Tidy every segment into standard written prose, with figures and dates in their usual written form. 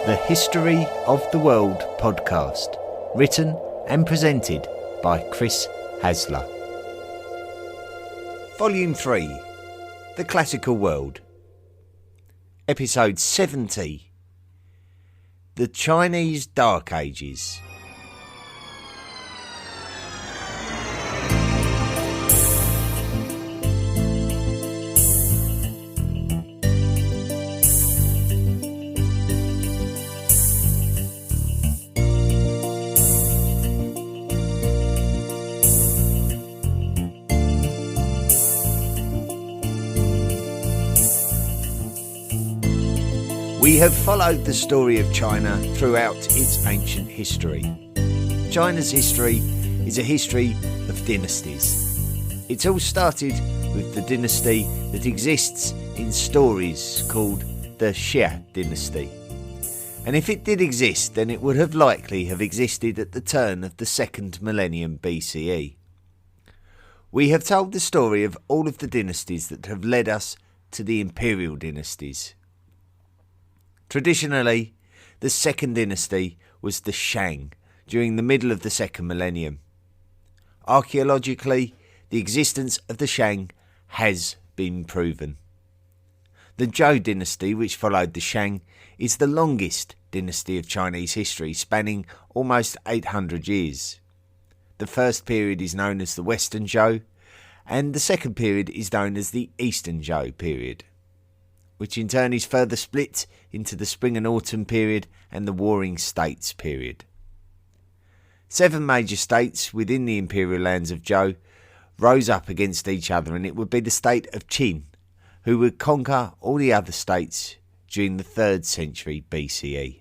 The History of the World podcast, written and presented by Chris Hasler. Volume 3, The Classical World. Episode 70, The Chinese Dark Ages. We have followed the story of China throughout its ancient history. China's history is a history of dynasties. It all started with the dynasty that exists in stories called the Xia dynasty. And if it did exist, then it would have likely have existed at the turn of the 2nd millennium BCE. We have told the story of all of the dynasties that have led us to the imperial dynasties. Traditionally, the 2nd dynasty was the Shang during the middle of the 2nd millennium. Archaeologically, the existence of the Shang has been proven. The Zhou dynasty, which followed the Shang, is the longest dynasty of Chinese history, spanning almost 800 years. The first period is known as the Western Zhou, and the second period is known as the Eastern Zhou period, which in turn is further split into the Spring and Autumn period and the Warring States period. 7 major states within the imperial lands of Zhou rose up against each other, and it would be the state of Qin who would conquer all the other states during the 3rd century BCE.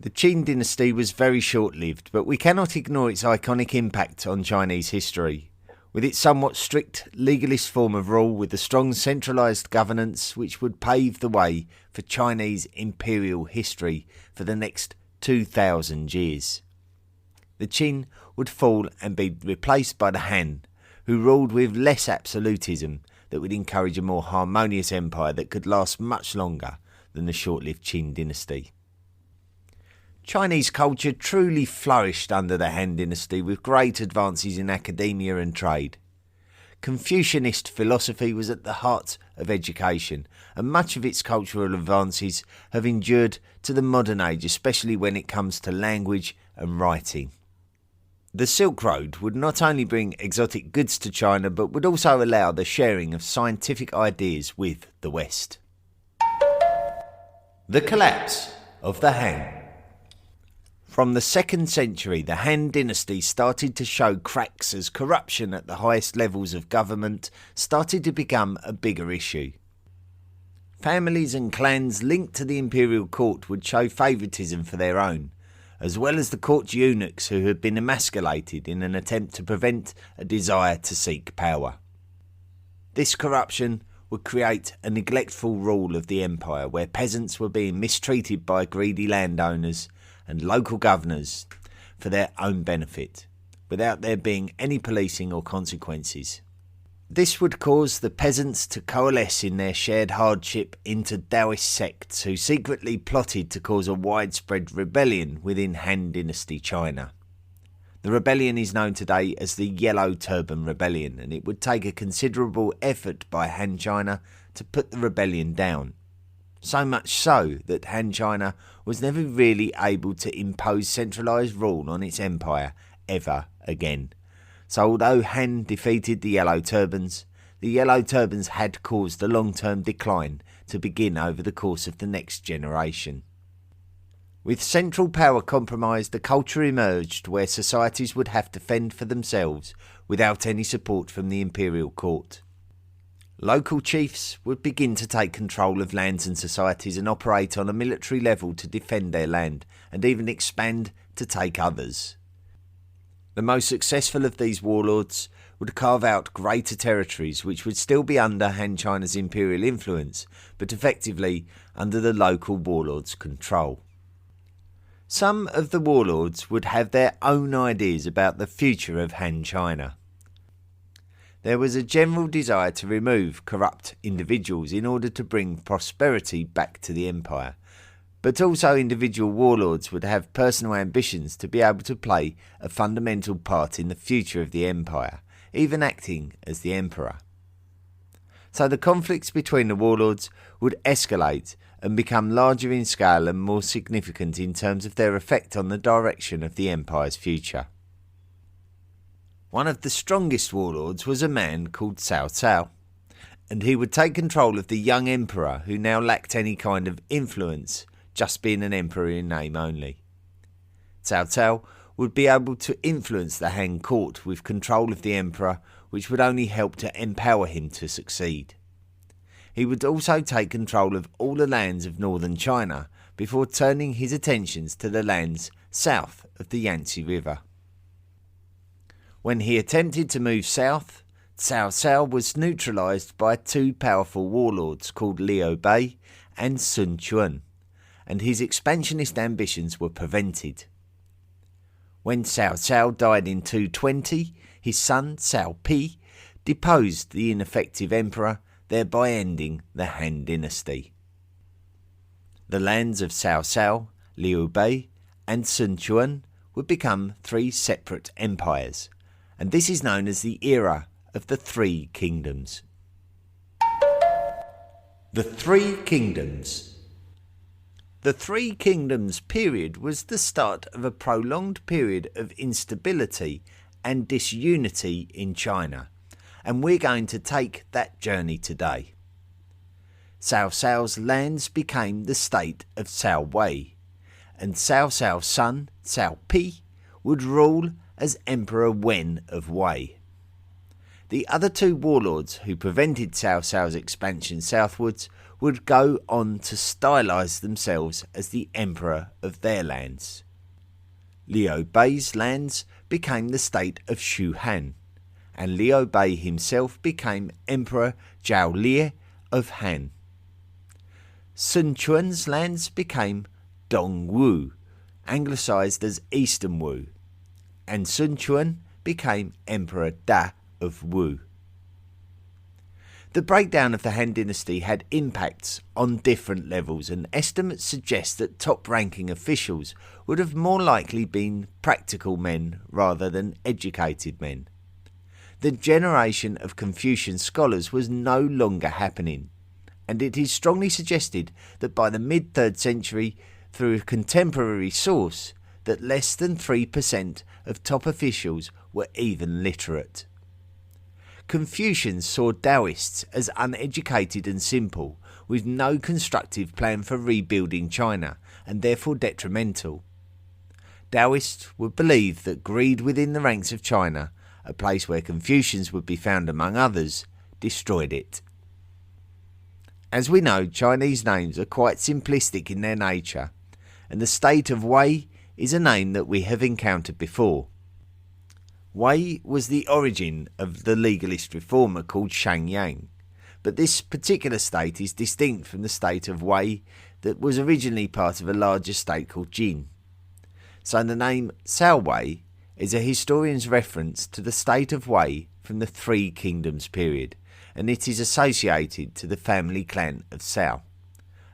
The Qin dynasty was very short-lived, but we cannot ignore its iconic impact on Chinese history, with its somewhat strict legalist form of rule with a strong centralised governance which would pave the way for Chinese imperial history for the next 2,000 years. The Qin would fall and be replaced by the Han, who ruled with less absolutism that would encourage a more harmonious empire that could last much longer than the short-lived Qin dynasty. Chinese culture truly flourished under the Han dynasty with great advances in academia and trade. Confucianist philosophy was at the heart of education, and much of its cultural advances have endured to the modern age, especially when it comes to language and writing. The Silk Road would not only bring exotic goods to China, but would also allow the sharing of scientific ideas with the West. The collapse of the Han. From the 2nd century, the Han dynasty started to show cracks as corruption at the highest levels of government started to become a bigger issue. Families and clans linked to the imperial court would show favouritism for their own, as well as the court eunuchs who had been emasculated in an attempt to prevent a desire to seek power. This corruption would create a neglectful rule of the empire where peasants were being mistreated by greedy landowners and local governors for their own benefit, without there being any policing or consequences. This would cause the peasants to coalesce in their shared hardship into Taoist sects who secretly plotted to cause a widespread rebellion within Han Dynasty China. The rebellion is known today as the Yellow Turban Rebellion, and it would take a considerable effort by Han China to put the rebellion down. So much so that Han China was never really able to impose centralised rule on its empire ever again. So although Han defeated the Yellow Turbans had caused a long-term decline to begin over the course of the next generation. With central power compromised, the culture emerged where societies would have to fend for themselves without any support from the imperial court. Local chiefs would begin to take control of lands and societies and operate on a military level to defend their land and even expand to take others. The most successful of these warlords would carve out greater territories which would still be under Han China's imperial influence, but effectively under the local warlords' control. Some of the warlords would have their own ideas about the future of Han China. There was a general desire to remove corrupt individuals in order to bring prosperity back to the empire, But also individual warlords would have personal ambitions to be able to play a fundamental part in the future of the empire, even acting as the emperor. So the conflicts between the warlords would escalate and become larger in scale and more significant in terms of their effect on the direction of the empire's future. One of the strongest warlords was a man called Cao Cao, and he would take control of the young emperor who now lacked any kind of influence, just being an emperor in name only. Cao Cao would be able to influence the Han court with control of the emperor, which would only help to empower him to succeed. He would also take control of all the lands of northern China before turning his attentions to the lands south of the Yangtze River. When he attempted to move south, Cao Cao was neutralised by two powerful warlords called Liu Bei and Sun Quan, and his expansionist ambitions were prevented. When Cao Cao died in 220, his son Cao Pi deposed the ineffective emperor, thereby ending the Han dynasty. The lands of Cao Cao, Liu Bei and Sun Quan would become three separate empires, and this is known as the era of the Three Kingdoms. The Three Kingdoms. The Three Kingdoms period was the start of a prolonged period of instability and disunity in China, and we're going to take that journey today. Cao Cao's lands became the state of Cao Wei, and Cao Cao's son, Cao Pi, would rule as Emperor Wen of Wei. The other two warlords who prevented Cao Cao's expansion southwards would go on to stylise themselves as the emperor of their lands. Liu Bei's lands became the state of Shu Han, and Liu Bei himself became Emperor Zhao Lieh of Han. Sun Quan's lands became Dong Wu, anglicised as Eastern Wu, and Sun Quan became Emperor Da of Wu. The breakdown of the Han dynasty had impacts on different levels, and estimates suggest that top-ranking officials would have more likely been practical men rather than educated men. The generation of Confucian scholars was no longer happening, and it is strongly suggested that by the mid-3rd century, through a contemporary source, that less than 3% of top officials were even literate. Confucians saw Taoists as uneducated and simple, with no constructive plan for rebuilding China, and therefore detrimental. Taoists would believe that greed within the ranks of China, a place where Confucians would be found among others, destroyed it. As we know, Chinese names are quite simplistic in their nature, and the state of Wei is a name that we have encountered before. Wei was the origin of the legalist reformer called Shangyang, but this particular state is distinct from the state of Wei that was originally part of a larger state called Jin. So the name Cao Wei is a historian's reference to the state of Wei from the Three Kingdoms period, and it is associated to the family clan of Cao,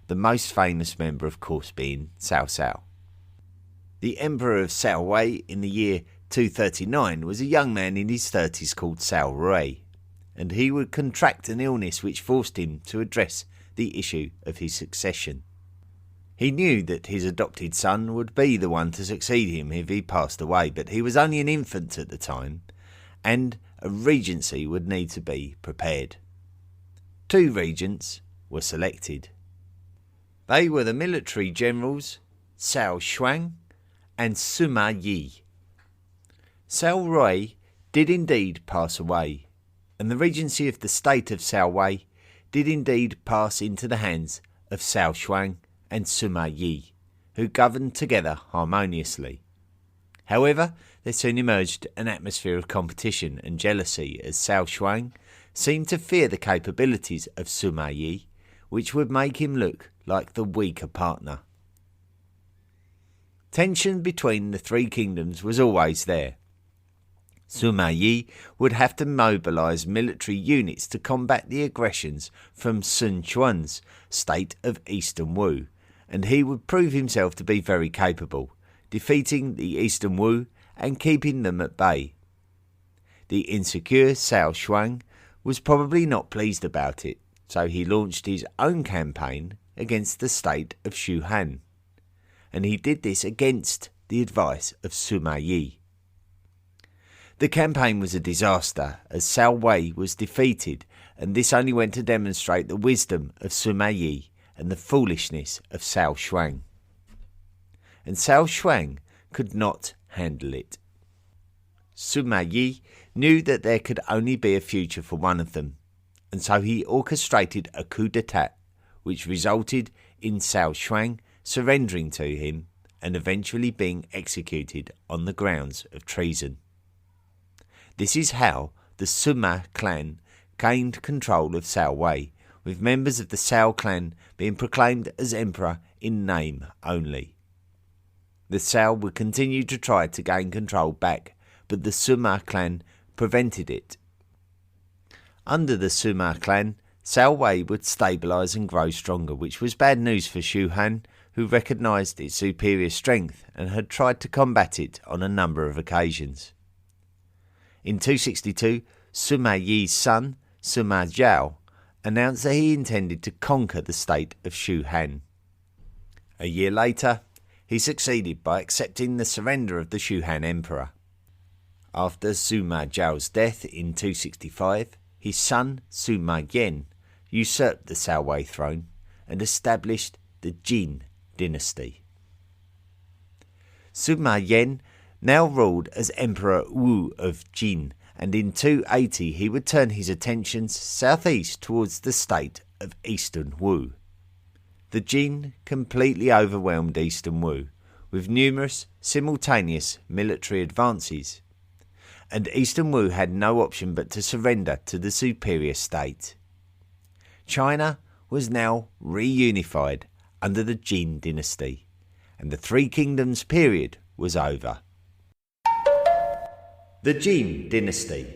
the most famous member of course being Cao Cao. The emperor of Cao Wei in the year 239 was a young man in his 30s called Cao Rui, and he would contract an illness which forced him to address the issue of his succession. He knew that his adopted son would be the one to succeed him if he passed away, but he was only an infant at the time, and a regency would need to be prepared. Two regents were selected. They were the military generals Cao Shuang and Sima Yi. Cao Rui did indeed pass away, and the regency of the state of Cao Wei did indeed pass into the hands of Cao Shuang and Sima Yi, who governed together harmoniously. However, there soon emerged an atmosphere of competition and jealousy as Cao Shuang seemed to fear the capabilities of Sima Yi, which would make him look like the weaker partner. Tension between the three kingdoms was always there. Sima Yi would have to mobilise military units to combat the aggressions from Sun Quan's state of Eastern Wu, and he would prove himself to be very capable, defeating the Eastern Wu and keeping them at bay. The insecure Cao Shuang was probably not pleased about it, so he launched his own campaign against the state of Shu Han, and he did this against the advice of Sima Yi. The campaign was a disaster, as Cao Wei was defeated, and this only went to demonstrate the wisdom of Sima Yi and the foolishness of Cao Shuang. And Cao Shuang could not handle it. Sima Yi knew that there could only be a future for one of them, and so he orchestrated a coup d'etat, which resulted in Cao Shuang surrendering to him and eventually being executed on the grounds of treason. This is how the Sima clan gained control of Cao Wei, with members of the Cao clan being proclaimed as emperor in name only. The Cao would continue to try to gain control back, but the Sima clan prevented it. Under the Sima clan, Cao Wei would stabilise and grow stronger, which was bad news for Shu Han, who recognised its superior strength and had tried to combat it on a number of occasions. In 262, Sima Yi's son, Sima Zhao, announced that he intended to conquer the state of Shu Han. A year later, he succeeded by accepting the surrender of the Shu Han emperor. After Sima Zhao's death in 265, his son, Sima Yen, usurped the Cao Wei throne and established the Jin dynasty. Sima Yen now ruled as Emperor Wu of Jin, and in 280 he would turn his attentions southeast towards the state of Eastern Wu. The Jin completely overwhelmed Eastern Wu, with numerous simultaneous military advances, and Eastern Wu had no option but to surrender to the superior state. China was now reunified under the Jin dynasty, and the Three Kingdoms period was over. The Jin dynasty.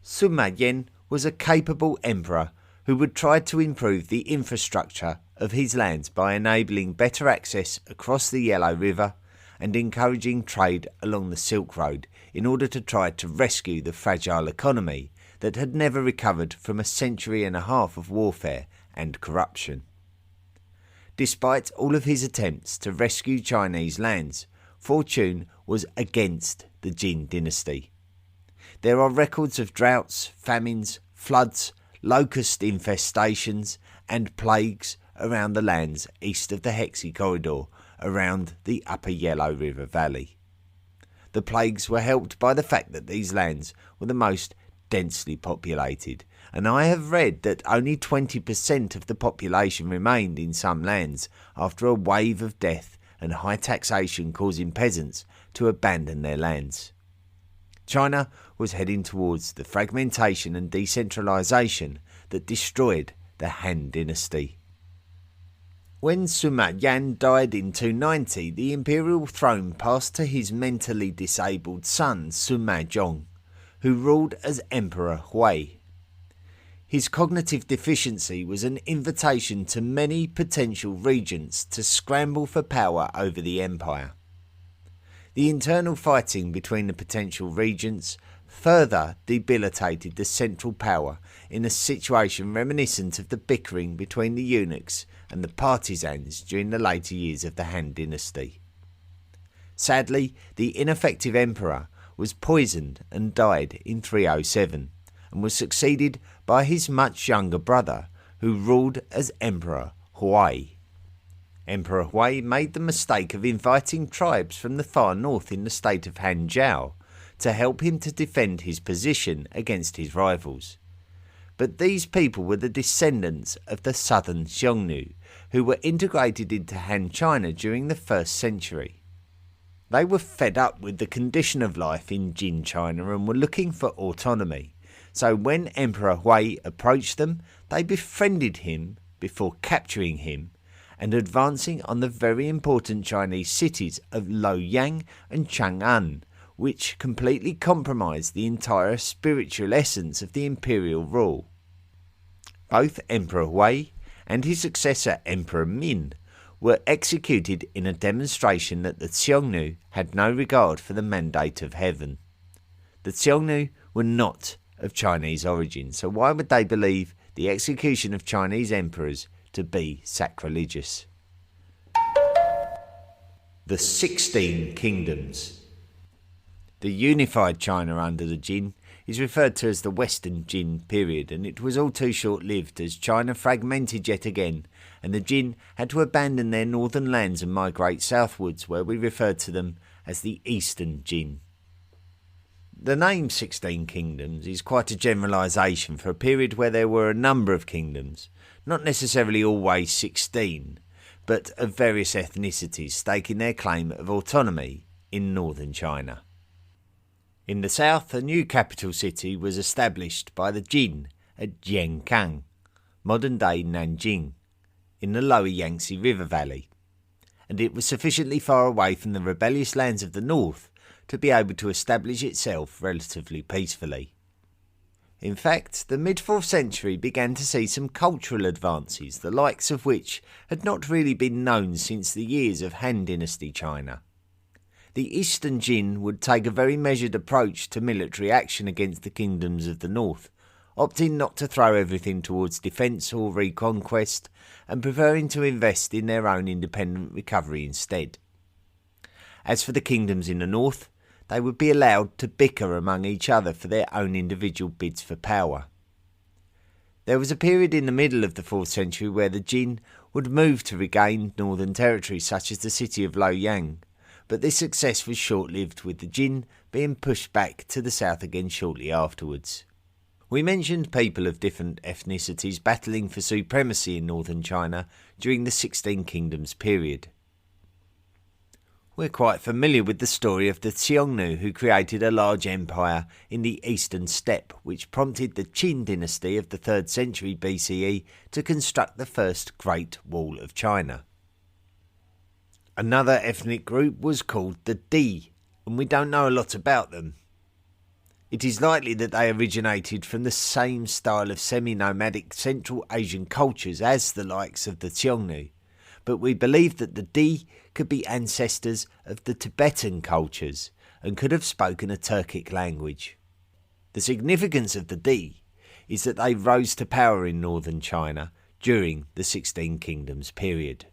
Sima Yen was a capable emperor who would try to improve the infrastructure of his lands by enabling better access across the Yellow River and encouraging trade along the Silk Road in order to try to rescue the fragile economy that had never recovered from a century and a half of warfare and corruption. Despite all of his attempts to rescue Chinese lands, fortune was against the Jin dynasty. There are records of droughts, famines, floods, locust infestations and plagues around the lands east of the Hexi corridor around the upper Yellow River Valley. The plagues were helped by the fact that these lands were the most densely populated, and I have read that only 20% of the population remained in some lands after a wave of death and high taxation causing peasants to abandon their lands. China was heading towards the fragmentation and decentralisation that destroyed the Han dynasty. When Sima Yan died in 290, the imperial throne passed to his mentally disabled son Sima Zhong, who ruled as Emperor Hui. His cognitive deficiency was an invitation to many potential regents to scramble for power over the empire. The internal fighting between the potential regents further debilitated the central power in a situation reminiscent of the bickering between the eunuchs and the partisans during the later years of the Han dynasty. Sadly, the ineffective emperor was poisoned and died in 307, and was succeeded by his much younger brother, who ruled as Emperor Hui. Emperor Hui made the mistake of inviting tribes from the far north in the state of Hanzhou to help him to defend his position against his rivals. But these people were the descendants of the southern Xiongnu, who were integrated into Han China during the 1st century. They were fed up with the condition of life in Jin China and were looking for autonomy. So when Emperor Hui approached them, they befriended him before capturing him and advancing on the very important Chinese cities of Luoyang and Chang'an, which completely compromised the entire spiritual essence of the imperial rule. Both Emperor Hui and his successor Emperor Min were executed in a demonstration that the Xiongnu had no regard for the mandate of heaven. The Xiongnu were not of Chinese origin, so why would they believe the execution of Chinese emperors to be sacrilegious? The 16 Kingdoms. The unified China under the Jin is referred to as the Western Jin period, and it was all too short-lived as China fragmented yet again, and the Jin had to abandon their northern lands and migrate southwards, where we referred to them as the Eastern Jin. The name 16 Kingdoms is quite a generalisation for a period where there were a number of kingdoms, not necessarily always 16, but of various ethnicities staking their claim of autonomy in northern China. In the south, a new capital city was established by the Jin at Jiankang, modern-day Nanjing, in the lower Yangtze River Valley, and it was sufficiently far away from the rebellious lands of the north to be able to establish itself relatively peacefully. In fact, the mid-4th century began to see some cultural advances, the likes of which had not really been known since the years of Han Dynasty China. The Eastern Jin would take a very measured approach to military action against the kingdoms of the north, opting not to throw everything towards defence or reconquest, and preferring to invest in their own independent recovery instead. As for the kingdoms in the north, they would be allowed to bicker among each other for their own individual bids for power. There was a period in the middle of the 4th century where the Jin would move to regain northern territory such as the city of Luoyang, but this success was short-lived, with the Jin being pushed back to the south again shortly afterwards. We mentioned people of different ethnicities battling for supremacy in northern China during the 16 Kingdoms period. We're quite familiar with the story of the Xiongnu, who created a large empire in the eastern steppe, which prompted the Qin dynasty of the 3rd century BCE to construct the first Great Wall of China. Another ethnic group was called the Di, and we don't know a lot about them. It is likely that they originated from the same style of semi-nomadic Central Asian cultures as the likes of the Xiongnu, but we believe that the Di could be ancestors of the Tibetan cultures and could have spoken a Turkic language. The significance of the Di is that they rose to power in northern China during the 16 Kingdoms period.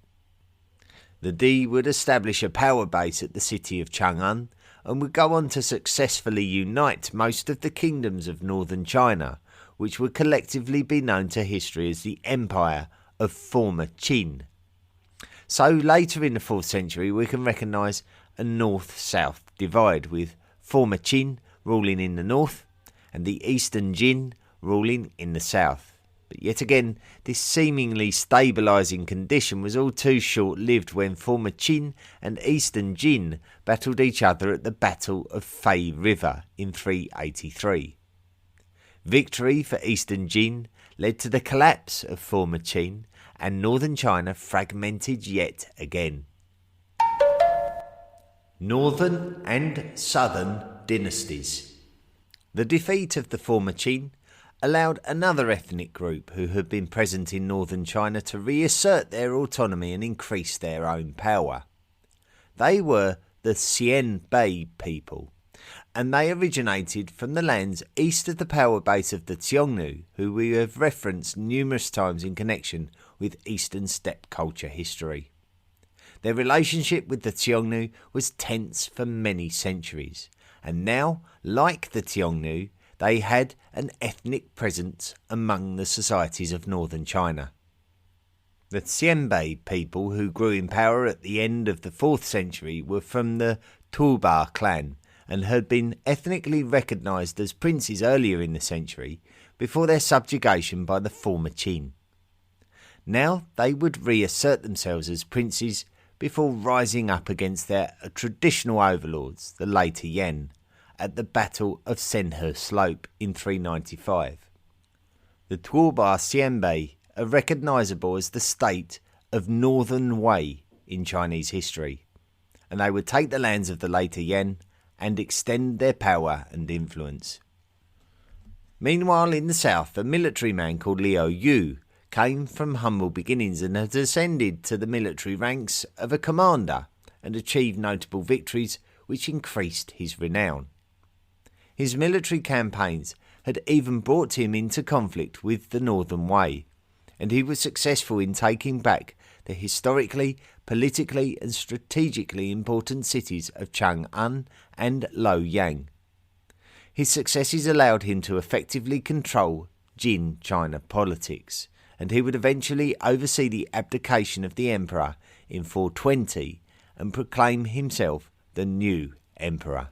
The Di would establish a power base at the city of Chang'an and would go on to successfully unite most of the kingdoms of northern China, which would collectively be known to history as the Empire of former Qin. So later in the 4th century we can recognise a north-south divide, with former Qin ruling in the north and the Eastern Jin ruling in the south. But yet again, this seemingly stabilising condition was all too short-lived when former Qin and Eastern Jin battled each other at the Battle of Fei River in 383. Victory for Eastern Jin led to the collapse of former Qin, and northern China fragmented yet again. Northern and Southern Dynasties. The defeat of the former Qin allowed another ethnic group who had been present in northern China to reassert their autonomy and increase their own power. They were the Xianbei people, and they originated from the lands east of the power base of the Xiongnu, who we have referenced numerous times in connection with Eastern steppe culture history. Their relationship with the Xiongnu was tense for many centuries, and now, like the Xiongnu, they had an ethnic presence among the societies of northern China. The Xianbei people who grew in power at the end of the 4th century were from the Tuba clan and had been ethnically recognised as princes earlier in the century before their subjugation by the former Qin. Now they would reassert themselves as princes before rising up against their traditional overlords, the later Yan, at the Battle of Senhe Slope in 395. The Tuba Xianbei are recognisable as the state of Northern Wei in Chinese history, and they would take the lands of the later Yan and extend their power and influence. Meanwhile, in the south, a military man called Liu Yu came from humble beginnings and had ascended to the military ranks of a commander and achieved notable victories which increased his renown. His military campaigns had even brought him into conflict with the Northern Wei, and he was successful in taking back the historically, politically and strategically important cities of Chang'an and Luoyang. His successes allowed him to effectively control Jin China politics, and he would eventually oversee the abdication of the emperor in 420 and proclaim himself the new emperor.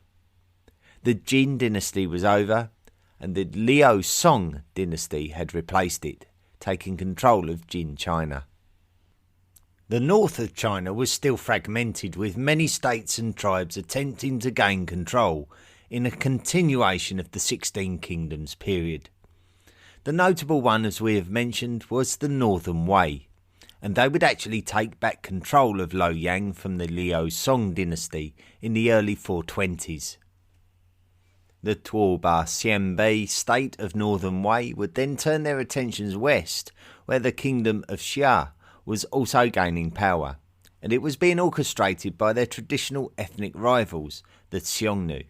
The Jin dynasty was over, and the Liu Song dynasty had replaced it, taking control of Jin China. The north of China was still fragmented, with many states and tribes attempting to gain control in a continuation of the 16 Kingdoms period. The notable one, as we have mentioned, was the Northern Wei, and they would actually take back control of Luoyang from the Liu Song dynasty in the early 420s. The Tuoba Xianbei state of Northern Wei would then turn their attentions west, where the kingdom of Xia was also gaining power, and it was being orchestrated by their traditional ethnic rivals, the Xiongnu.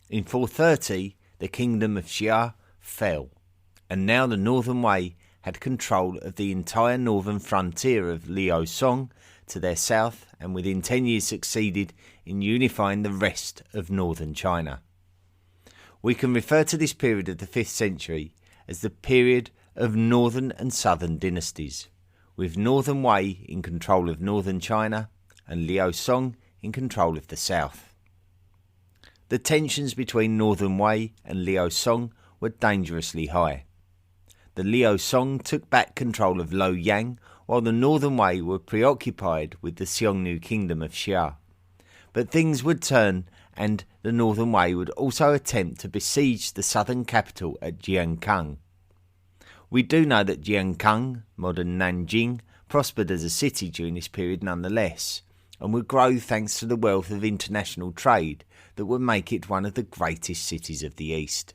In 430, the kingdom of Xia fell, and now the Northern Wei had control of the entire northern frontier of Liu Song to their south, and within 10 years succeeded in unifying the rest of northern China. We can refer to this period of the 5th century as the period of northern and southern dynasties, with Northern Wei in control of northern China and Liu Song in control of the south. The tensions between Northern Wei and Liu Song were dangerously high. The Liu Song took back control of Luoyang, while the Northern Wei were preoccupied with the Xiongnu kingdom of Xia. But things would turn, and the Northern Wei would also attempt to besiege the southern capital at Jiankang. We do know that Jiankang, modern Nanjing, prospered as a city during this period nonetheless, and would grow thanks to the wealth of international trade that would make it one of the greatest cities of the East.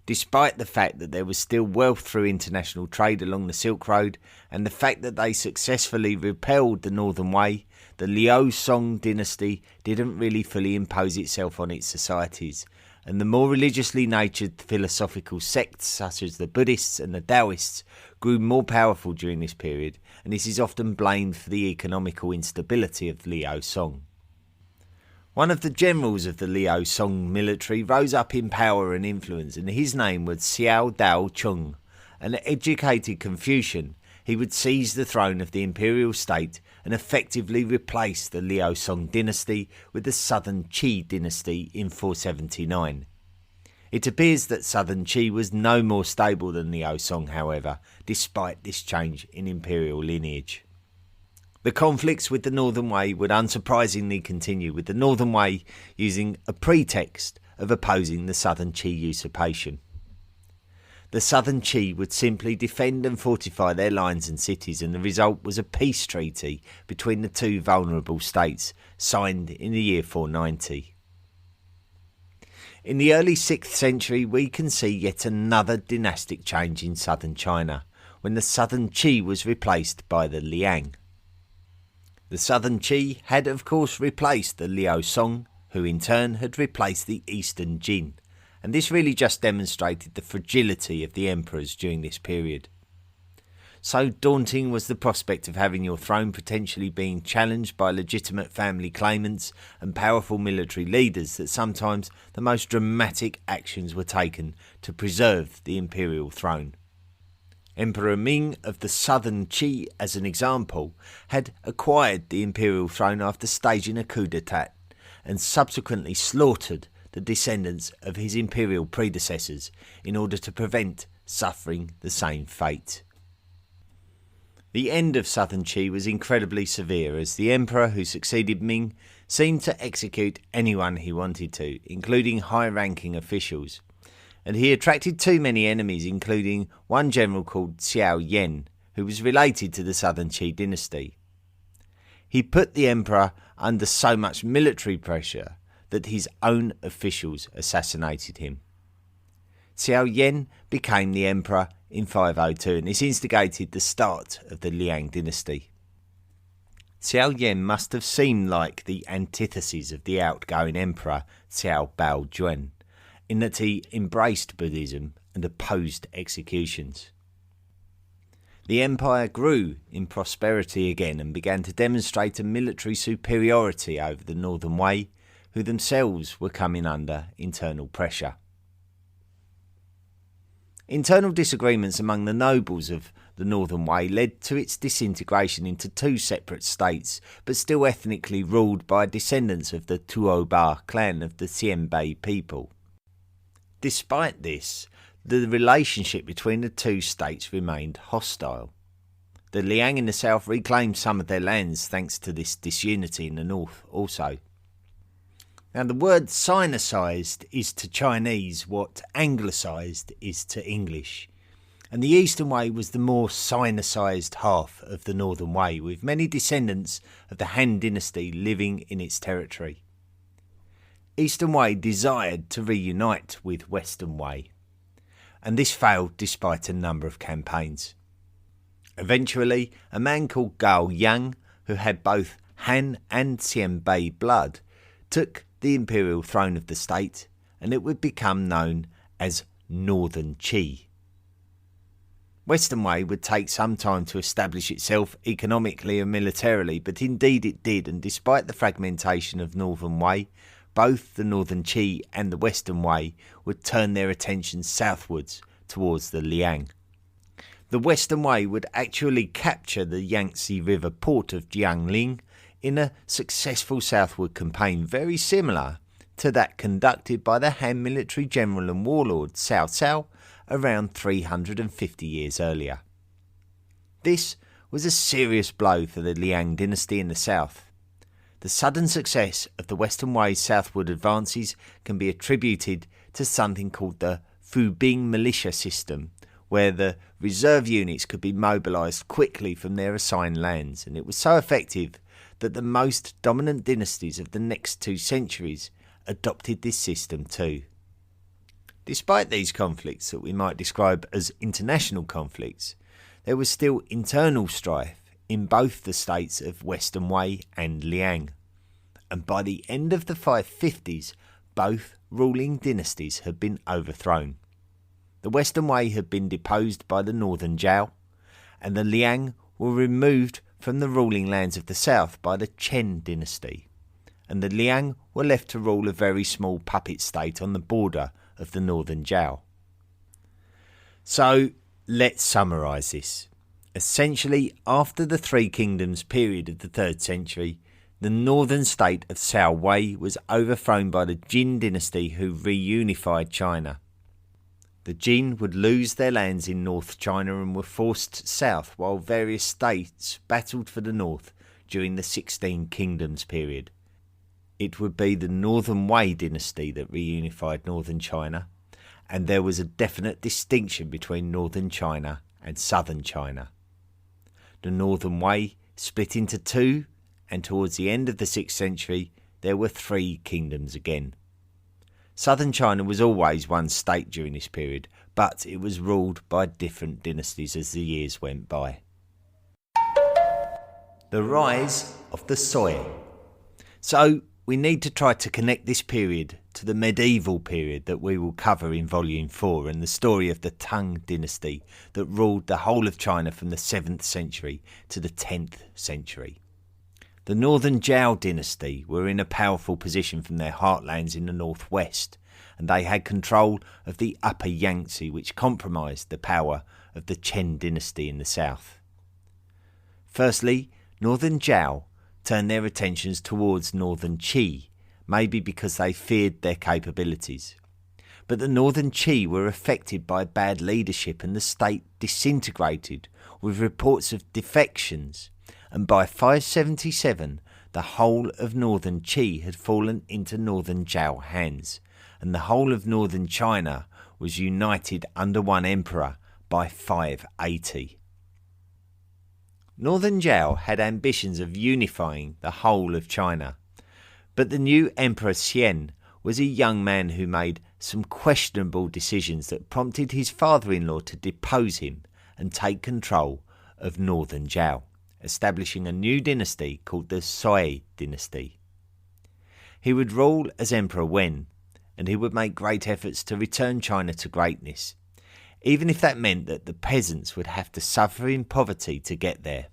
Despite the fact that there was still wealth through international trade along the Silk Road, and the fact that they successfully repelled the Northern Wei, the Liu Song dynasty didn't really fully impose itself on its societies, and the more religiously natured philosophical sects such as the Buddhists and the Taoists grew more powerful during this period, and this is often blamed for the economical instability of Liu Song. One of the generals of the Liu Song military rose up in power and influence, and his name was Xiao Dao Chung. An educated Confucian, he would seize the throne of the imperial state and effectively replace the Liu Song dynasty with the Southern Qi dynasty in 479. It appears that Southern Qi was no more stable than Liu Song, however, despite this change in imperial lineage. The conflicts with the Northern Wei would unsurprisingly continue, with the Northern Wei using a pretext of opposing the Southern Qi usurpation. The Southern Qi would simply defend and fortify their lines and cities, and the result was a peace treaty between the two vulnerable states, signed in the year 490. In the early 6th century, we can see yet another dynastic change in southern China, when the Southern Qi was replaced by the Liang. The Southern Qi had of course replaced the Liu Song, who in turn had replaced the Eastern Jin, and this really just demonstrated the fragility of the emperors during this period. So daunting was the prospect of having your throne potentially being challenged by legitimate family claimants and powerful military leaders that sometimes the most dramatic actions were taken to preserve the imperial throne. Emperor Ming of the Southern Qi, as an example, had acquired the imperial throne after staging a coup d'etat and subsequently slaughtered the descendants of his imperial predecessors in order to prevent suffering the same fate. The end of Southern Qi was incredibly severe, as the emperor who succeeded Ming seemed to execute anyone he wanted to, including high-ranking officials. And he attracted too many enemies, including one general called Xiao Yan, who was related to the Southern Qi dynasty. He put the emperor under so much military pressure that his own officials assassinated him. Xiao Yan became the emperor in 502, and this instigated the start of the Liang dynasty. Xiao Yan must have seemed like the antithesis of the outgoing emperor Xiao Baojuan, in that he embraced Buddhism and opposed executions. The empire grew in prosperity again and began to demonstrate a military superiority over the Northern Wei, who themselves were coming under internal pressure. Internal disagreements among the nobles of the Northern Wei led to its disintegration into two separate states, but still ethnically ruled by descendants of the Tuoba clan of the Xianbei people. Despite this, the relationship between the two states remained hostile. The Liang in the south reclaimed some of their lands thanks to this disunity in the north also. Now, the word Sinicized is to Chinese what Anglicised is to English, and the Eastern Wei was the more Sinicized half of the Northern Wei, with many descendants of the Han dynasty living in its territory. Eastern Wei desired to reunite with Western Wei, and this failed despite a number of campaigns. Eventually, a man called Gao Yang, who had both Han and Xianbei blood, took the imperial throne of the state, and it would become known as Northern Qi. Western Wei would take some time to establish itself economically and militarily, but indeed it did, and despite the fragmentation of Northern Wei, both the Northern Qi and the Western Wei would turn their attention southwards towards the Liang. The Western Wei would actually capture the Yangtze River port of Jiangling in a successful southward campaign very similar to that conducted by the Han military general and warlord Cao Cao around 350 years earlier. This was a serious blow for the Liang dynasty in the south. The sudden success of the Western Wei's southward advances can be attributed to something called the Fubing militia system, where the reserve units could be mobilised quickly from their assigned lands, and it was so effective that the most dominant dynasties of the next 2 centuries adopted this system too. Despite these conflicts that we might describe as international conflicts, there was still internal strife in both the states of Western Wei and Liang, and by the end of the 550s, both ruling dynasties had been overthrown. The Western Wei had been deposed by the Northern Zhao, and the Liang were removed from the ruling lands of the south by the Chen dynasty, and the Liang were left to rule a very small puppet state on the border of the Northern Zhao. So, let's summarise this. Essentially, after the Three Kingdoms period of the 3rd century, the northern state of Cao Wei was overthrown by the Jin dynasty, who reunified China. The Jin would lose their lands in North China and were forced south, while various states battled for the north during the 16 Kingdoms period. It would be the Northern Wei dynasty that reunified northern China, and there was a definite distinction between northern China and southern China. The Northern Wei split into 2, and towards the end of the 6th century there were 3 kingdoms again. Southern China was always one state during this period, but it was ruled by different dynasties as the years went by. The rise of the Sui. So we need to try to connect this period to the medieval period that we will cover in Volume 4, and the story of the Tang dynasty that ruled the whole of China from the 7th century to the 10th century. The Northern Zhao dynasty were in a powerful position from their heartlands in the northwest, and they had control of the upper Yangtze, which compromised the power of the Chen dynasty in the south. Firstly, Northern Zhao turned their attentions towards Northern Qi, maybe because they feared their capabilities. But the Northern Qi were affected by bad leadership, and the state disintegrated with reports of defections, and by 577 the whole of Northern Qi had fallen into Northern Zhao hands, and the whole of Northern China was united under one emperor by 580. Northern Zhao had ambitions of unifying the whole of China, but the new Emperor Xian was a young man who made some questionable decisions that prompted his father-in-law to depose him and take control of northern Zhou, establishing a new dynasty called the Sui dynasty. He would rule as Emperor Wen, and he would make great efforts to return China to greatness, even if that meant that the peasants would have to suffer in poverty to get there.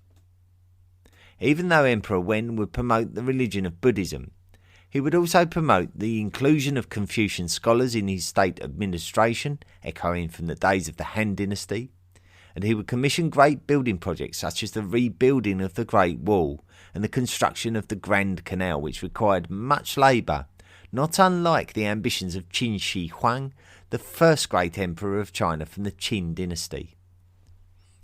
Even though Emperor Wen would promote the religion of Buddhism, he would also promote the inclusion of Confucian scholars in his state administration, echoing from the days of the Han Dynasty, and he would commission great building projects such as the rebuilding of the Great Wall and the construction of the Grand Canal, which required much labour, not unlike the ambitions of Qin Shi Huang, the first great emperor of China from the Qin dynasty.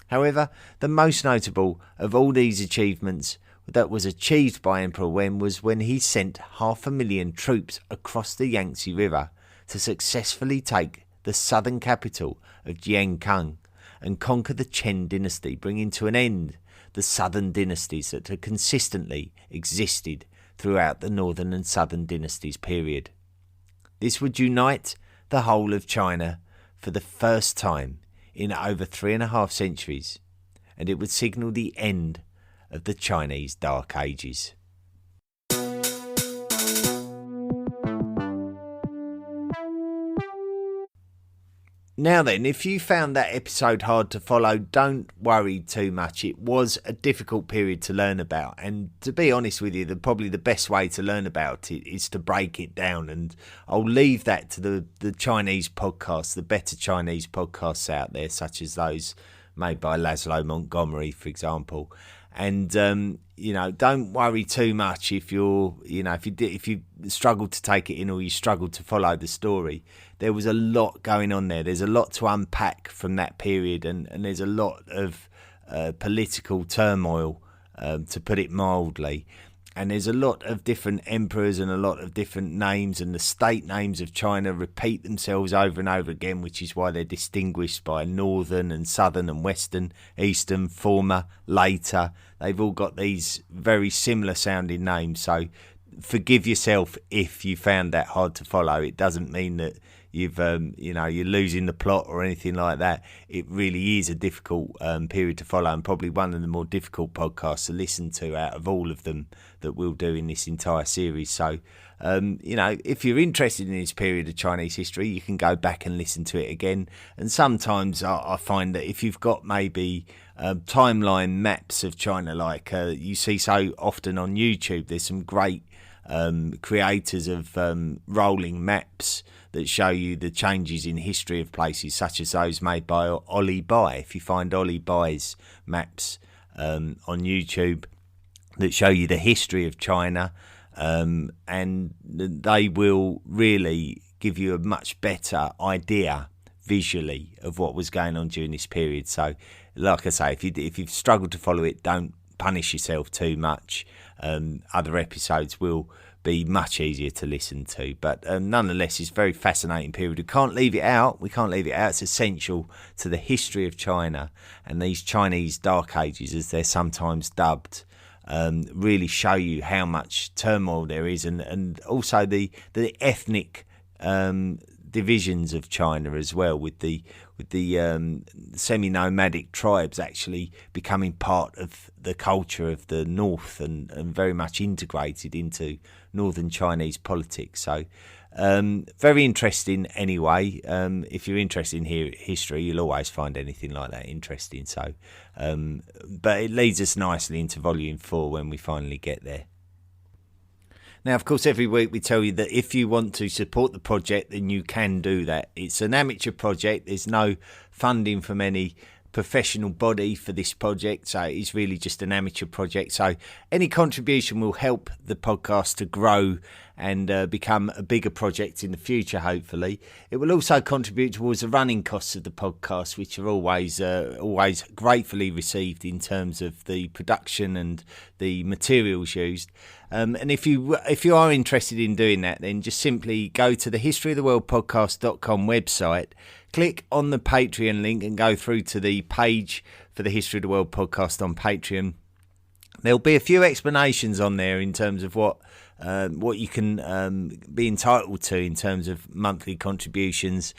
However, the most notable of all these achievements that was achieved by Emperor Wen was when he sent 500,000 troops across the Yangtze River to successfully take the southern capital of Jiankang and conquer the Chen dynasty, bringing to an end the southern dynasties that had consistently existed throughout the northern and southern dynasties period. This would unite the whole of China for the first time in over 3.5 centuries, and it would signal the end of the Chinese Dark Ages. Now then, if you found that episode hard to follow, don't worry too much. It was a difficult period to learn about, and to be honest with you, probably the best way to learn about it is to break it down, and I'll leave that to the Chinese podcasts, the better Chinese podcasts out there, such as those made by Laszlo Montgomery, for example. And don't worry too much if if you struggle to take it in or you struggle to follow the story. There was a lot going on there. There's a lot to unpack from that period, and there's a lot of political turmoil, to put it mildly. And there's a lot of different emperors and a lot of different names, and the state names of China repeat themselves over and over again, which is why they're distinguished by northern and southern and western, eastern, former, later. They've all got these very similar sounding names. So forgive yourself if you found that hard to follow. It doesn't mean that you're losing the plot or anything like that. It really is a difficult period to follow, and probably one of the more difficult podcasts to listen to out of all of them that we'll do in this entire series. So, if you're interested in this period of Chinese history, you can go back and listen to it again. And sometimes I find that if you've got maybe timeline maps of China, like you see so often on YouTube, there's some great creators of rolling maps that show you the changes in history of places, such as those made by Ollie Bai. If you find Ollie Bai's maps on YouTube that show you the history of China, and they will really give you a much better idea visually of what was going on during this period. So, like I say, if you've struggled to follow it, don't punish yourself too much. Other episodes will be much easier to listen to, but nonetheless, it's a very fascinating period. We can't leave it out. It's essential to the history of China, and these Chinese Dark Ages, as they're sometimes dubbed, really show you how much turmoil there is, and also the ethnic divisions of China as well, with the semi-nomadic tribes actually becoming part of the culture of the north and very much integrated into northern Chinese politics. So very interesting anyway. If you're interested in history, you'll always find anything like that interesting. So but it leads us nicely into volume 4 when we finally get there. Now, of course, every week we tell you that if you want to support the project, then you can do that. It's an amateur project. There's no funding from any professional body for this project, so it's really just an amateur project. So any contribution will help the podcast to grow and become a bigger project in the future, hopefully. It will also contribute towards the running costs of the podcast, which are always gratefully received in terms of the production and the materials used. And if you are interested in doing that, then just simply go to the historyoftheworldpodcast.com website, click on the Patreon link and go through to the page for the History of the World podcast on Patreon. There'll be a few explanations on there in terms of what what you can be entitled to in terms of monthly contributions.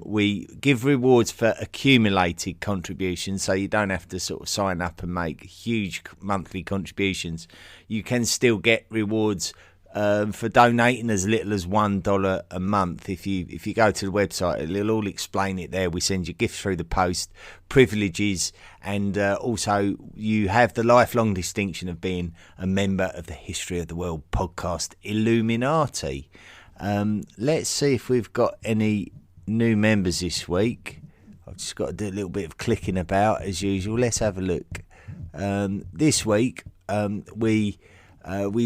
We give rewards for accumulated contributions, so you don't have to sort of sign up and make huge monthly contributions. You can still get rewards for donating as little as $1 a month. If you go to the website, it'll all explain it there. We send you gifts through the post, privileges, and also you have the lifelong distinction of being a member of the History of the World podcast Illuminati. Let's see if we've got any new members this week. I've just got to do a little bit of clicking about as usual. Let's have a look. This week we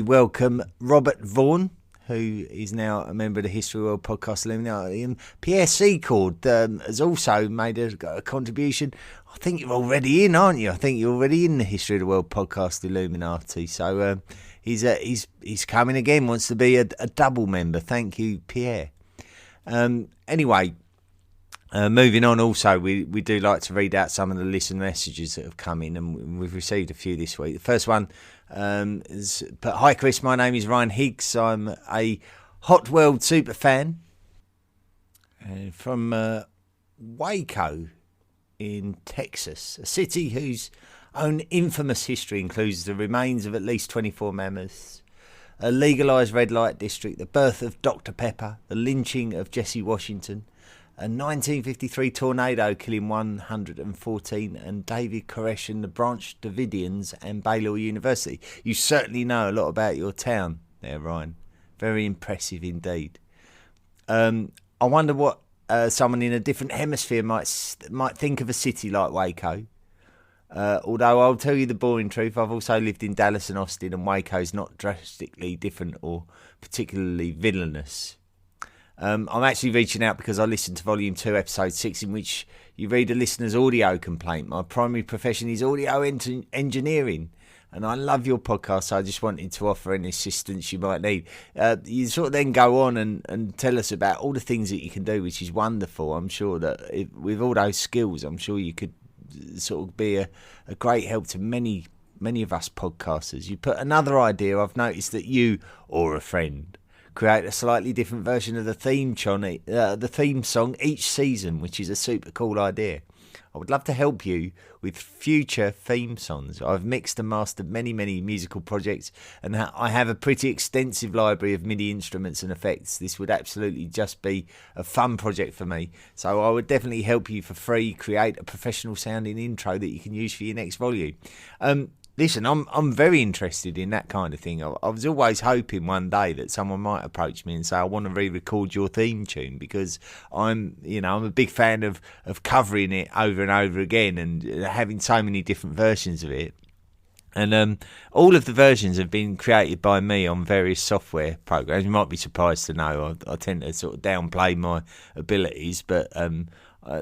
welcome Robert Vaughan, who is now a member of the History of the World podcast Illuminati, and Pierre Secord has also made a contribution. I think you're already in, aren't you? I think you're already in the History of the World podcast Illuminati. So he's coming again, wants to be a double member. Thank you, Pierre. Anyway, moving on, also, we do like to read out some of the listen messages that have come in, and we've received a few this week. The first one is, hi Chris, my name is Ryan Higgs. I'm a Hot World super fan from Waco in Texas, a city whose own infamous history includes the remains of at least 24 mammoths, a legalised red light district, the birth of Dr. Pepper, the lynching of Jesse Washington, a 1953 tornado killing 114, and David Koresh and the Branch Davidians and Baylor University. You certainly know a lot about your town there, Ryan. Very impressive indeed. I wonder what someone in a different hemisphere might think of a city like Waco. Although I'll tell you the boring truth, I've also lived in Dallas and Austin, and Waco's not drastically different or particularly villainous. I'm actually reaching out because I listened to Volume 2, Episode 6, in which you read a listener's audio complaint. My primary profession is audio engineering, and I love your podcast, so I just wanted to offer any assistance you might need. You sort of then go on and tell us about all the things that you can do, which is wonderful. I'm sure that with all those skills, I'm sure you could sort of be a great help to many of us podcasters. You put another idea. I've noticed that you or a friend create a slightly different version of the theme song each season, which is a super cool idea. I would love to help you with future theme songs. I've mixed and mastered many musical projects, and I have a pretty extensive library of MIDI instruments and effects. This would absolutely just be a fun project for me, so I would definitely help you for free create a professional sounding intro that you can use for your next volume. Listen, I'm very interested in that kind of thing. I was always hoping one day that someone might approach me and say, I want to re-record your theme tune, because I'm a big fan of covering it over and over again and having so many different versions of it. And all of the versions have been created by me on various software programs. You might be surprised to know I tend to sort of downplay my abilities, but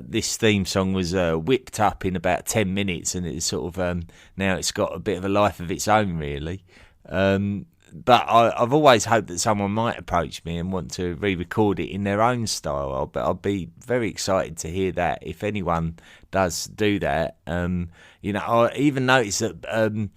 this theme song was whipped up in about 10 minutes, and it's sort of now it's got a bit of a life of its own, really. But I've always hoped that someone might approach me and want to re-record it in their own style. I'll be very excited to hear that if anyone does do that. I even noticed that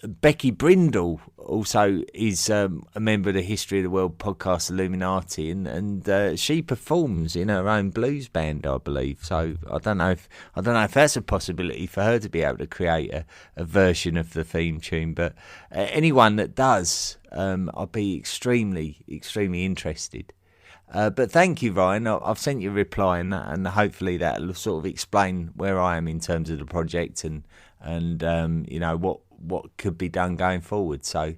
Becky Brindle also is a member of the History of the World podcast Illuminati, and she performs in her own blues band, I believe. So I don't know if that's a possibility for her to be able to create a version of the theme tune. But anyone that does, I'll be extremely interested. But thank you, Ryan. I've sent you a reply, and hopefully that'll sort of explain where I am in terms of the project and what could be done going forward. So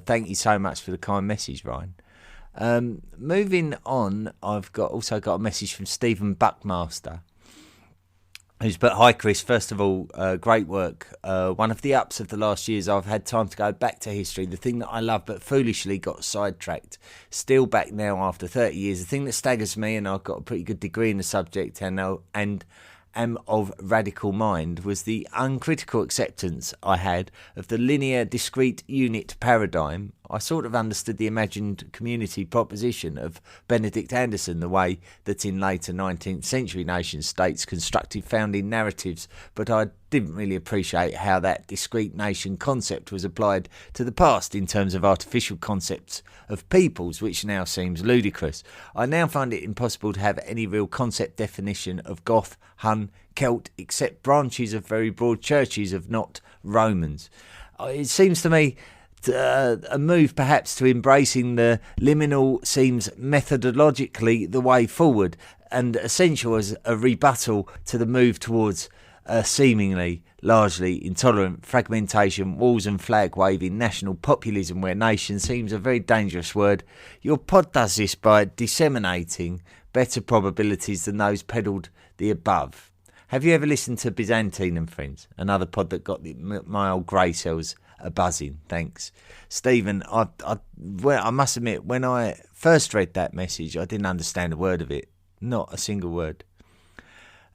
thank you so much for the kind message, Ryan. Moving on, I've also got a message from Stephen Buckmaster, who's put, hi Chris, first of all, great work. One of the ups of the last years, I've had time to go back to history, the thing that I love but foolishly got sidetracked. Still back now after 30 years. The thing that staggers me, and I've got a pretty good degree in the subject and am of radical mind, was the uncritical acceptance I had of the linear discrete unit paradigm I sort of understood the imagined community proposition of Benedict Anderson the way that in later 19th century nation states constructed founding narratives, but I didn't really appreciate how that discrete nation concept was applied to the past in terms of artificial concepts of peoples, which now seems ludicrous. I now find it impossible to have any real concept definition of Goth, Hun, Celt, except branches of very broad churches of not Romans. It seems to me a move perhaps to embracing the liminal seems methodologically the way forward and essential as a rebuttal to the move towards a seemingly largely intolerant fragmentation, walls and flag waving national populism where nation seems a very dangerous word. Your pod does this by disseminating better probabilities than those peddled the above. Have you ever listened to Byzantine and Friends? Another pod that got my old grey cells a buzzing. Thanks, Stephen. I must admit, when I first read that message, I didn't understand a word of it, not a single word.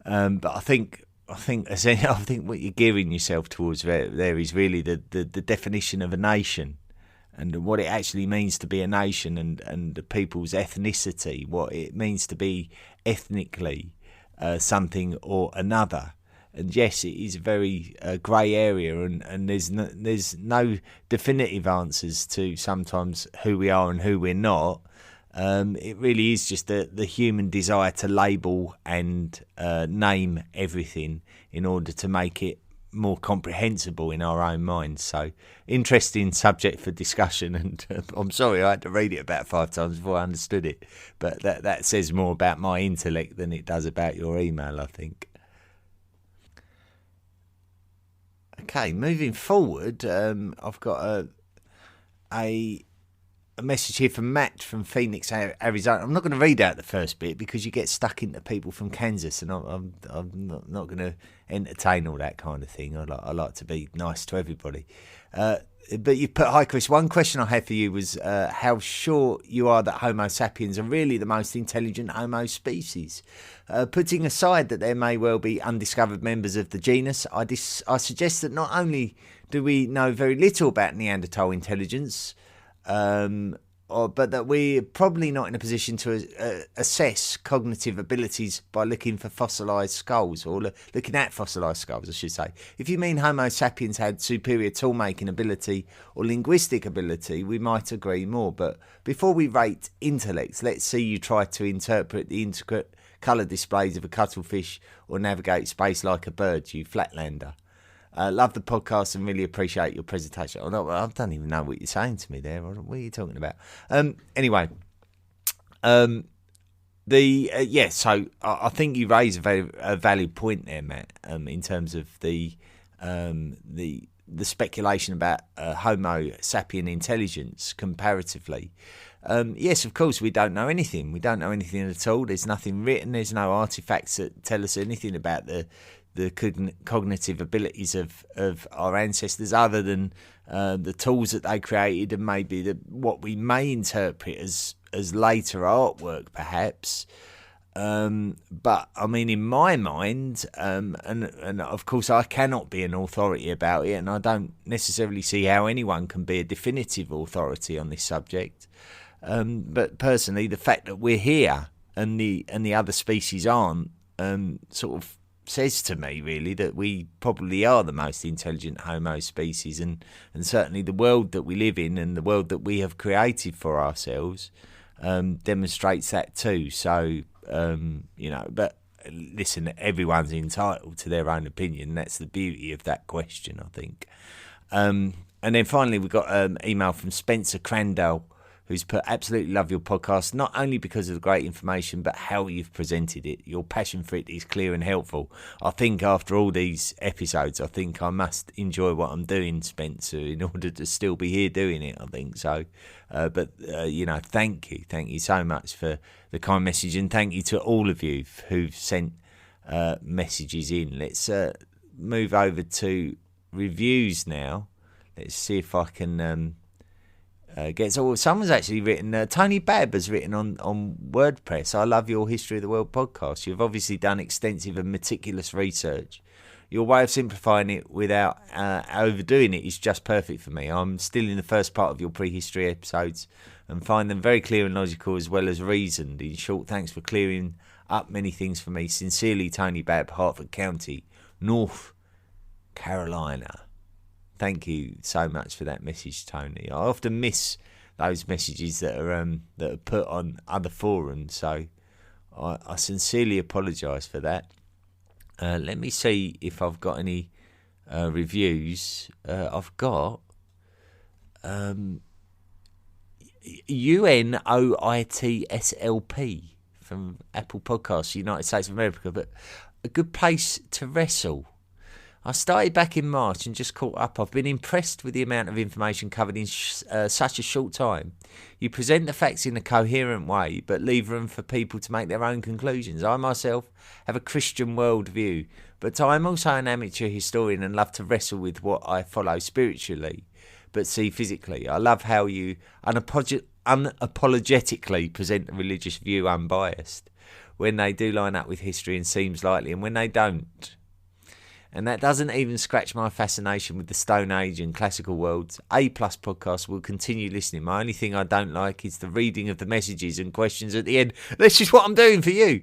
But I think what you're gearing yourself towards there is really the definition of a nation and what it actually means to be a nation and the people's ethnicity, what it means to be ethnically something or another. And yes, it is a very grey area, and there's no definitive answers to sometimes who we are and who we're not. It really is just the human desire to label and name everything in order to make it more comprehensible in our own minds. So, interesting subject for discussion, and I'm sorry I had to read it about 5 times before I understood it. But that says more about my intellect than it does about your email, I think. Okay, moving forward, I've got a message here from Matt from Phoenix, Arizona. I'm not going to read out the first bit because you get stuck into people from Kansas, and I'm not going to entertain all that kind of thing. I like to be nice to everybody. But you put, hi Chris, one question I had for you was how sure you are that Homo sapiens are really the most intelligent Homo species. Putting aside that there may well be undiscovered members of the genus, I suggest that not only do we know very little about Neanderthal intelligence, but that we're probably not in a position to assess cognitive abilities by looking for fossilised skulls, or looking at fossilised skulls, I should say. If you mean Homo sapiens had superior tool-making ability or linguistic ability, we might agree more. But before we rate intellect, let's see you try to interpret the intricate colour displays of a cuttlefish or navigate space like a bird, you flatlander. Love the podcast and really appreciate your presentation. I don't even know what you're saying to me there. What are you talking about? Anyway, so I think you raise a valid point there, Matt, in terms of the speculation about Homo sapien intelligence comparatively. Yes, of course, we don't know anything. We don't know anything at all. There's nothing written. There's no artifacts that tell us anything about the cognitive abilities of our ancestors, other than the tools that they created and maybe what we may interpret as later artwork, perhaps. But I mean, in my mind, and of course I cannot be an authority about it, and I don't necessarily see how anyone can be a definitive authority on this subject. But personally, the fact that we're here and the other species aren't, sort of says to me really that we probably are the most intelligent Homo species, and certainly the world that we live in and the world that we have created for ourselves demonstrates that too. So but listen, everyone's entitled to their own opinion. That's the beauty of that question, I think. And then finally we've got an email from Spencer Crandall, who's put, absolutely love your podcast, not only because of the great information, but how you've presented it. Your passion for it is clear and helpful. I think after all these episodes, I think I must enjoy what I'm doing, Spencer, in order to still be here doing it, I think so. But thank you so much for the kind message, and thank you to all of you who've sent messages in. Let's move over to reviews now. Let's see if I can... someone's actually written, Tony Babb has written on WordPress, I love your History of the World podcast. You've obviously done extensive and meticulous research. your way of simplifying it without overdoing it is just perfect for me. I'm still in the first part of your prehistory episodes and find them very clear and logical as well as reasoned. In short, thanks for clearing up many things for me. Sincerely, Tony Babb, Hartford County, North Carolina. Thank you so much for that message, Tony. I often miss those messages that are put on other forums, so I sincerely apologise for that. Let me see if I've got any reviews. I've got UNOITSLP from Apple Podcasts, United States of America, but a good place to wrestle. I started back in March and just caught up. I've been impressed with the amount of information covered in such a short time. You present the facts in a coherent way, but leave room for people to make their own conclusions. I myself have a Christian worldview, but I'm also an amateur historian and love to wrestle with what I follow spiritually, but see physically. I love how you unapologetically present a religious view unbiased, when they do line up with history and seems likely, and when they don't. And that doesn't even scratch my fascination with the Stone Age and classical worlds. A+ podcast will continue listening. My only thing I don't like is the reading of the messages and questions at the end. This is what I'm doing for you.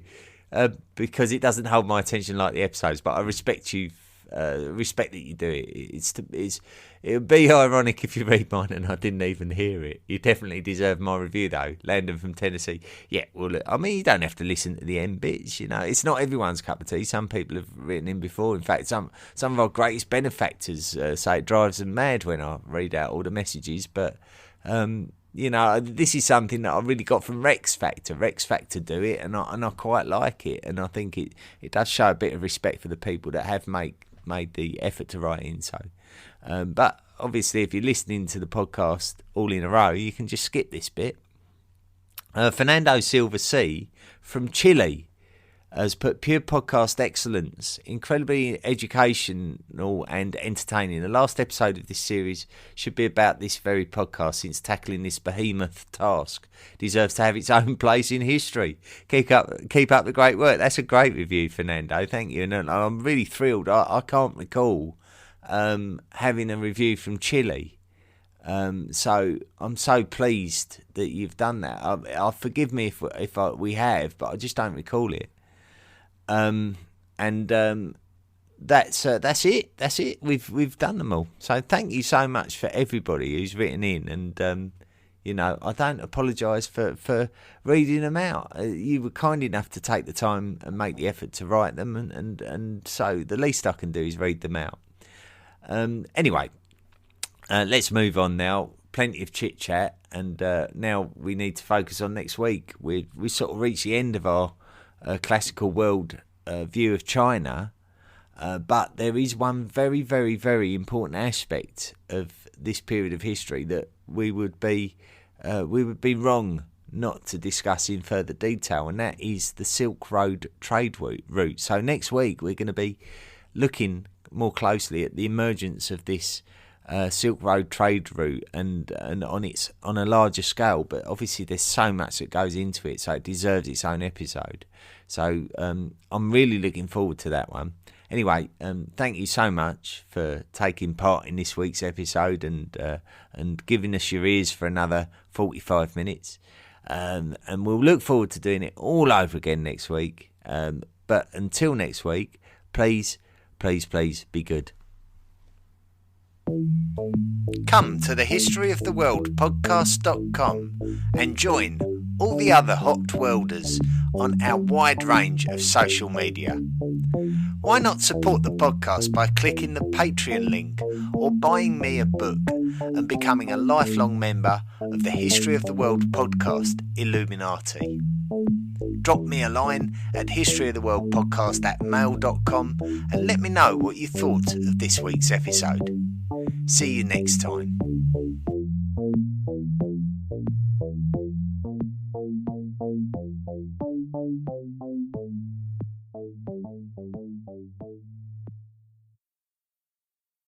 Because it doesn't hold my attention like the episodes. But I respect you. Respect that you do it. It would be ironic if you read mine and I didn't even hear it. You definitely deserve my review though. Landon from Tennessee. Yeah, well, look, I mean, you don't have to listen to the end bits. You know, it's not everyone's cup of tea. Some people have written in before. In fact, some of our greatest benefactors say it drives them mad when I read out all the messages. But you know, this is something that I really got from Rex Factor. Rex Factor do it, and I quite like it. And I think it does show a bit of respect for the people that have made the effort to write in. So, but obviously, if you're listening to the podcast all in a row, you can just skip this bit. Fernando Silva C from Chile has put pure podcast excellence, incredibly educational and entertaining. The last episode of this series should be about this very podcast, since tackling this behemoth task deserves to have its own place in history. Keep up the great work. That's a great review, Fernando. Thank you. And I'm really thrilled. I can't recall having a review from Chile. So I'm so pleased that you've done that. Forgive me if we have, but I just don't recall it. That's it. We've done them all. So thank you so much for everybody who's written in, and you know, I don't apologise for reading them out. You were kind enough to take the time and make the effort to write them, and so the least I can do is read them out. Anyway, let's move on now. Plenty of chit chat, and now we need to focus on next week. We sort of reached the end of our classical world view of China, but there is one very, very, very important aspect of this period of history that we would be wrong not to discuss in further detail, and that is the Silk Road trade route. So next week we're going to be looking more closely at the emergence of this Silk Road trade route and on a larger scale, but obviously there's so much that goes into it, so it deserves its own episode. So I'm really looking forward to that one. Anyway, thank you so much for taking part in this week's episode and giving us your ears for another 45 minutes. And we'll look forward to doing it all over again next week. But until next week, please be good. Come to the History of the World podcast.com and join all the other hot worlders on our wide range of social media. Why not support the podcast by clicking the Patreon link or buying me a book and becoming a lifelong member of the History of the World podcast Illuminati? Drop me a line at historyoftheworldpodcast@mail.com and let me know what you thought of this week's episode. See you next time.